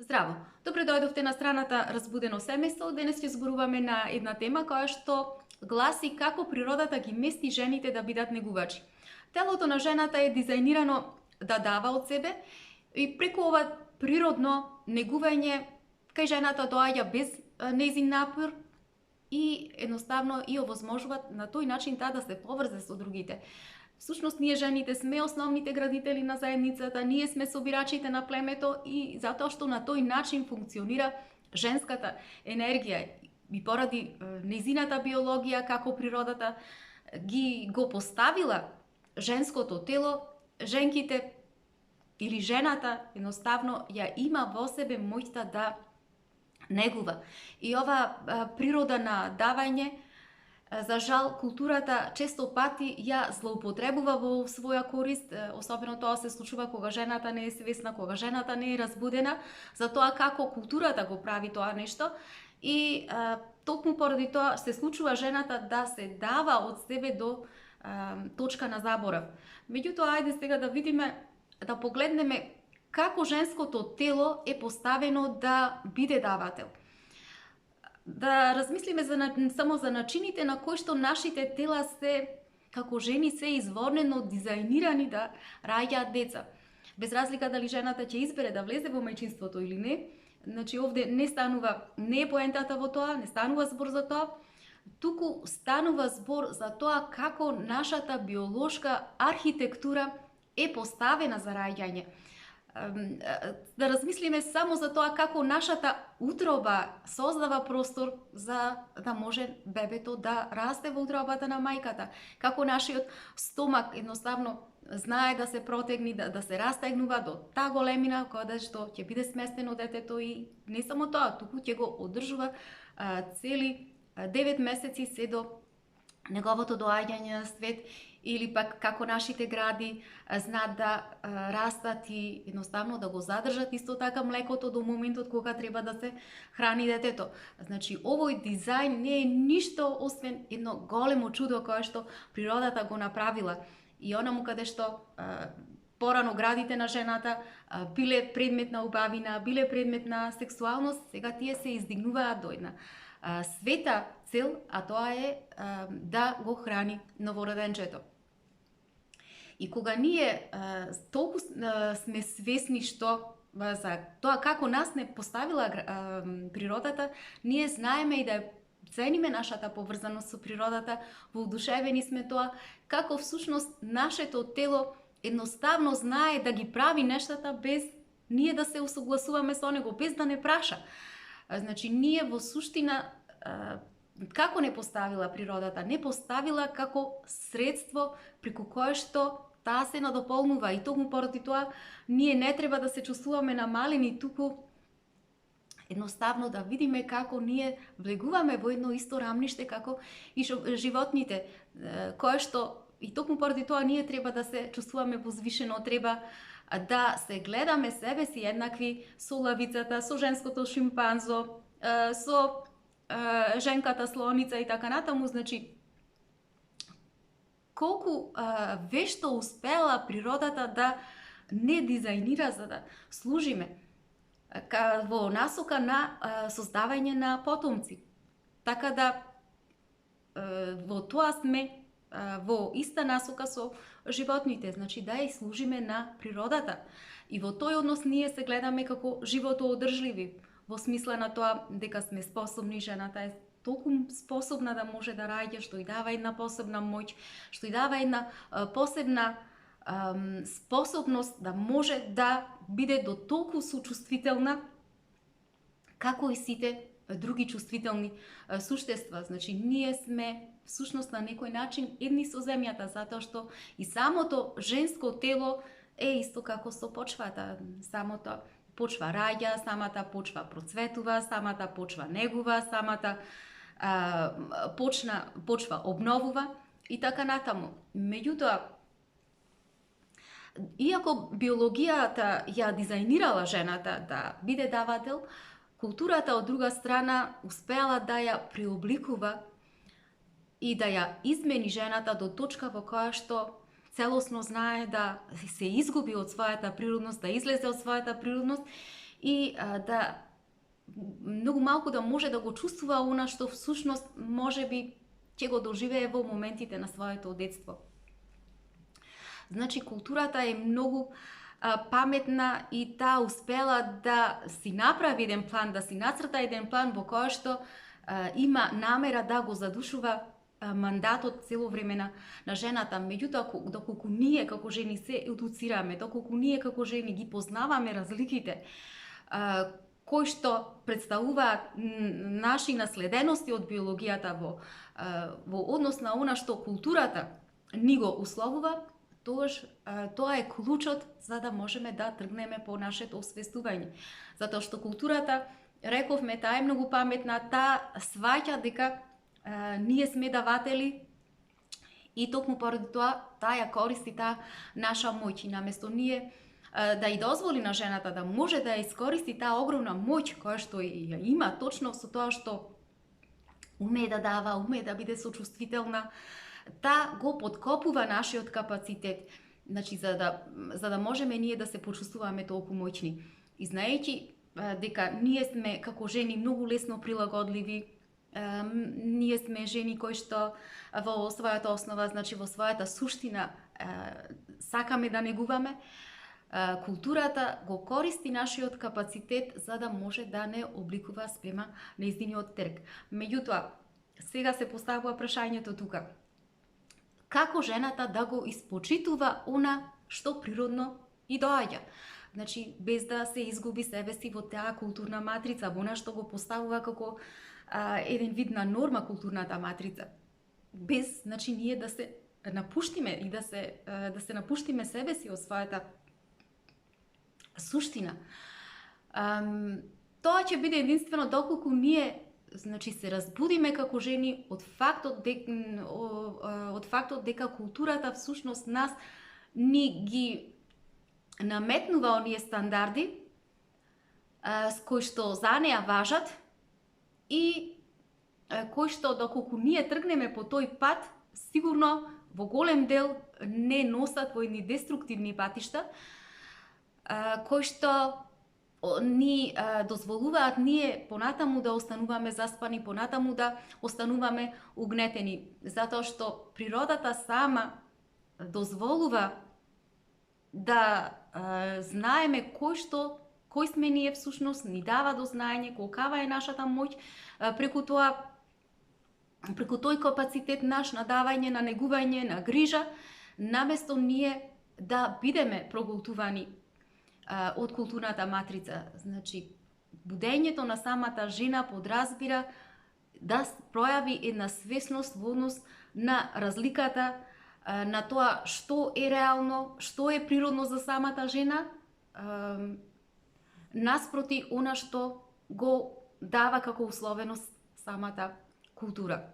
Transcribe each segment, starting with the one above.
Здраво! Добре дојдовте на страната Разбудено семејство. Денес ќе зборуваме на една тема која што гласи како природата ги мести жените да бидат негувачи. Телото на жената е дизајнирано да дава од себе и преку ова природно негување кај жената доаѓа без нејзин напор и едноставно и овозможува на тој начин таа да се поврзе со другите. Всушност, ние жените сме основните градители на заедницата, ние сме собирачите на племето и затоа што на тој начин функционира женската енергија и поради нејзината биологија како природата го поставила женското тело, женките или жената едноставно ја има во себе моќта да негува. И ова природа на давање, за жал, културата често пати ја злоупотребува во своја корист, особено тоа се случува кога жената не е свесна, кога жената не е разбудена, за тоа како културата го прави тоа нешто и токму поради тоа се случува жената да се дава од себе до точка на заборав. Меѓутоа, ајде сега да видиме, да погледнеме како женското тело е поставено да биде давател. Да размислиме само за начините на кои што нашите тела се, како жени, се изворнено дизајнирани да раѓаат деца. Без разлика дали жената ќе избере да влезе во мајчинството или не, значи овде не е поентата во тоа, не станува збор за тоа, туку станува збор за тоа како нашата биолошка архитектура е поставена за раѓање. Да размислиме само за тоа како нашата утроба создава простор за да може бебето да расте во утробата на мајката. Како нашиот стомак едноставно знае да се протегни, да се растегнува до таа големина кога што ќе биде сместено детето и не само тоа, туку ќе го одржува цели 9 месеци се до неговото доаѓање на свет, или пак како нашите гради знаат да растат и едноставно да го задржат исто така млекото до моментот кога треба да се храни детето. Значи, овој дизајн не е ништо освен едно големо чудо кое што природата го направила. И онаму каде што порано градите на жената биле предмет на убавина, биле предмет на сексуалност, сега тие се издигнуваат до една света цел, а тоа е да го храни новороденчето. И кога ние толку сме свесни што за тоа како нас не поставила природата, ние знаеме и да цениме нашата поврзаност со природата, воодушевени сме тоа, како всушност нашето тело едноставно знае да ги прави нештата без ние да се усогласуваме со него, без да не праша. Значи, ние во суштина, како не поставила природата? Не поставила како средство преку кое што таа се надополнува и токму поради тоа ние не треба да се чувствуваме намалени, туку едноставно да видиме како ние влегуваме во едно исто рамниште како и животните, кое што и токму поради тоа ние треба да се чувствуваме возвишено, треба да се гледаме себе си еднакви со лавицата, со женското шимпанзо, со женката слоница и така натаму. Значи, колку вешто успела природата да не дизајнира за да служиме во насока на создавање на потомци. Така да во тоа сме во иста насока со животните, значи да ја служиме на природата. И во тој однос ние се гледаме како животоодржливи, во смисла на тоа дека сме способни, жената е толку способна да може да раѓа, што и дава една посебна моќ, што и дава една посебна способност да може да биде до толку сочувствителна како и сите други чувствителни суштества. Значи, ние сме всушност на некој начин едни со земјата, затоа што и самото женско тело е исто како со почвата. Самото почва раѓа, самата почва процветува, самата почва негува, самата почва обновува и така натаму. Меѓутоа, иако биологијата ја дизајнирала жената да биде давател, културата од друга страна успеала да ја преобликува и да ја измени жената до точка во која што целосно знае да се изгуби од својата природност, да излезе од својата природност и да многу малку да може да го чувствува она што всушност можеби ќе го доживее во моментите на своето детство. Значи културата е многу паметна и таа успела да си направи еден план, да си нацрта еден план во кој што има намера да го задушува мандатот цело време на жената. Меѓутоа, доколку ние како жени се едуцираме, доколку ние како жени ги познаваме разликите, кои што представуваат наши наследености од биологијата во однос на она што културата ни го условува, тогаш тоа е клучот за да можеме да тргнеме по нашето освестување. Затоа што културата, рековме, таа е многу паметна, таа сваќа дека ние сме даватели и токму поради тоа таа ја користи таа наша моќ. И наместо ние да и дозволи на жената да може да ја искористи таа огромна моќ која што ја има точно со тоа што умее да дава, умее да биде сочувствителна, таа го подкопува нашиот капацитет. Значи за да можеме ние да се почувствуваме толку моćни. И знаејќи дека ние сме како жени многу лесно прилагодливи, ние сме жени кои што во својата основа, значи во својата суштина сакаме да негуваме, културата го користи нашиот капацитет за да може да не обликува спрема нејзиниот трг. Меѓутоа, сега се поставува прашањето тука. Како жената да го испочитува она што природно и доаѓа? Значи, без да се изгуби себе си во таа културна матрица, во она што го поставува како еден вид на норма културната матрица. Без, значи, ние да се напуштиме и да се напуштиме себе си од својата суштина. Тоа ќе биде единствено доколку ние, значи, се разбудиме како жени од фактот дека културата всушност нас ни ги наметнува оние стандарди с кои што за неа важат и кои што доколку ние тргнеме по тој пат, сигурно во голем дел не носат во едни деструктивни патишта, кои што ни дозволуваат ние понатаму да остануваме заспани, понатаму да остануваме угнетени, затоа што природата сама дозволува да знаеме кој сме ние всушност, ни дава до знаење колкава е нашата моќ, преку тој капацитет наш на давање, на негување, на грижа, наместо ние да бидеме проголтувани од културната матрица. Значи, будењето на самата жена подразбира да пројави една свесност во однос на разликата, на тоа што е реално, што е природно за самата жена, наспроти она што го дава како условеност самата култура.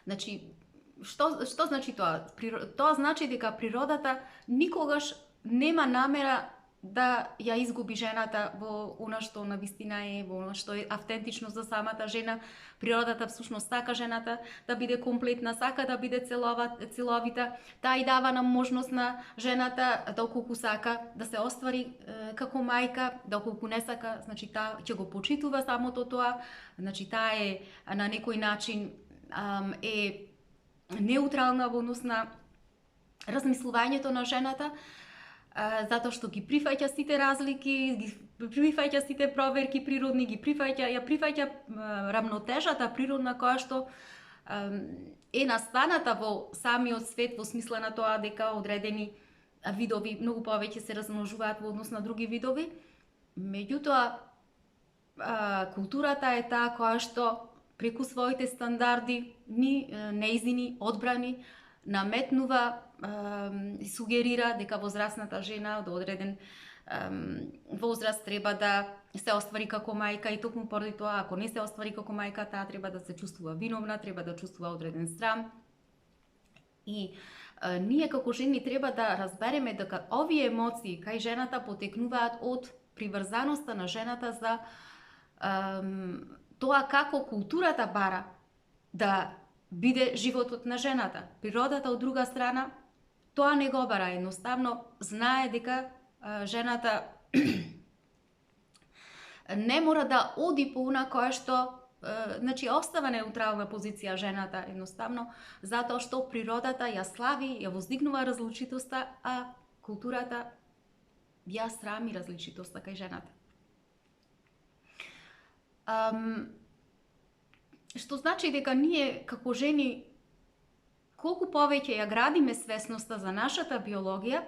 Значи, што значи тоа? Тоа значи дека природата никогаш нема намера да ја изгуби жената во она што навистина е, во она што е автентично за самата жена. Природата всушност сака жената да биде комплетна, сака да биде целовита. Таа и дава нам можност на жената, доколку сака да се оствари како мајка, доколку не сака, значи таа ќе го почитува самото тоа. Значи таа е на некој начин е неутрална во однос на размислувањето на жената, затоа што ги прифаќа сите разлики, ги прифаќа сите проверки природни, ја прифаќа рамнотежата природна која што е настаната во самиот свет, во смисла на тоа дека одредени видови многу повеќе се размножуваат во однос на други видови. Меѓутоа, културата е таа која што преку своите стандарди нејзини одбрани наметнува и сугерира дека возрастната жена до одреден возраст треба да се оствари како мајка и токму поради тоа, ако не се оствари како мајка, таа треба да се чувствува виновна, треба да чувствува одреден срам. И ние како жени треба да разбереме дека овие емоции кај жената потекнуваат од приврзаноста на жената за тоа како културата бара да биде животот на жената. Природата од друга страна тоа не го бара, едноставно знае дека жената Не мора да оди по она која што значи остава неутрална позиција жената едноставно затоа што природата ја слави, ја воздигнува различитоста, а културата ја срами различитоста кај жената. Што значи дека ние како жени колку повеќе ја градиме свесноста за нашата биологија,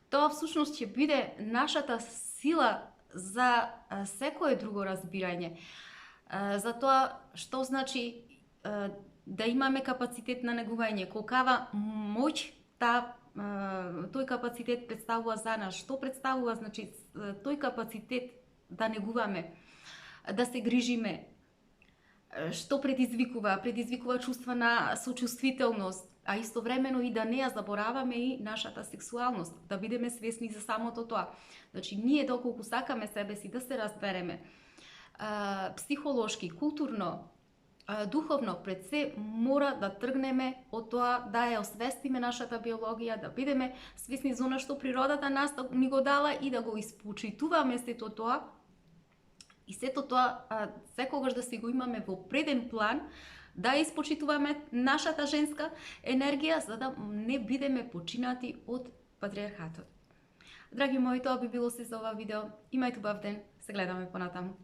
тоа всушност ќе биде нашата сила за секое друго разбирање. За тоа што значи да имаме капацитет на негување, колкава моќ тој капацитет представува за нас, што представува значи тој капацитет да негуваме, да се грижиме, што предизвикува чувства на сочувствителност, а истовремено и да не ја забораваме и нашата сексуалност, да бидеме свесни за самото тоа. Значи, ние доколку сакаме себе си да се разбереме, психолошки, културно, духовно, пред се мора да тргнеме од тоа да ја освестиме нашата биологија, да бидеме свесни за она што природата нас ни го дала и да го испочитуваме сето тоа. И сето тоа секогаш да си го имаме во преден план, да испочитуваме нашата женска енергија, за да не бидеме починати од патриархатот. Драги мои, тоа би било се за ова видео. Имајте убав ден, се гледаме понатаму.